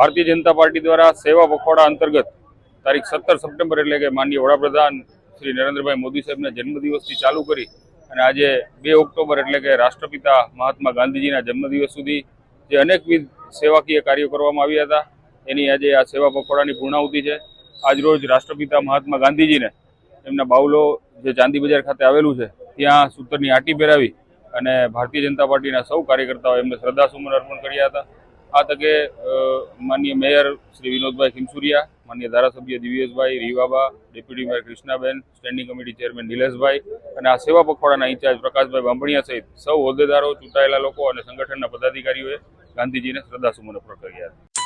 Bharatiya Janata party દ્વારા સેવા પખવાડા અંતર્ગત તારીખ 17 સપ્ટેમ્બર એટલે કે માનનીય વડાપ્રધાન શ્રી નરેન્દ્રભાઈ મોદી સાહેબના જન્મદિવસથી ચાલુ કરી અને આજે 2 ઓક્ટોબર એટલે કે રાષ્ટ્રપિતા મહાત્મા ગાંધીજીના જન્મદિવસ સુધી જે અનેકવિધ સેવાકીય કાર્યો કરવામાં આવ્યા હતા એની આજે આ સેવા પખવાડાની પૂર્ણાહુતિ છે। આજરોજ રાષ્ટ્રપિતા મહાત્મા ગાંધીજીને એમના બાવલો જે ચાંદી બજાર ખાતે આવેલું છે ત્યાં સૂતરની આંટી પહેરાવી અને ભારતીય જનતા પાર્ટીના સૌ કાર્યકર્તાઓ એમને શ્રદ્ધાસુમન અર્પણ કર્યા હતા। આ તકે માનનીય મેયર શ્રી વિનોદભાઈ ખીમસુરિયા, માનનીય ધારાસભ્ય Divyeshbhai Rivaba, deputy mayor Krishnaben, standing committee chairman Nileshbhai અને આ સેવા પખવાડાના ઇન્ચાર્જ પ્રકાશભાઈ બાંભણિયા સહિત સૌ હોદ્દેદારો, ચૂંટાયેલા લોકો અને સંગઠનના પદાધિકારીઓએ ગાંધીજીને શ્રદ્ધાસુમન અર્પણ કર્યા હતા।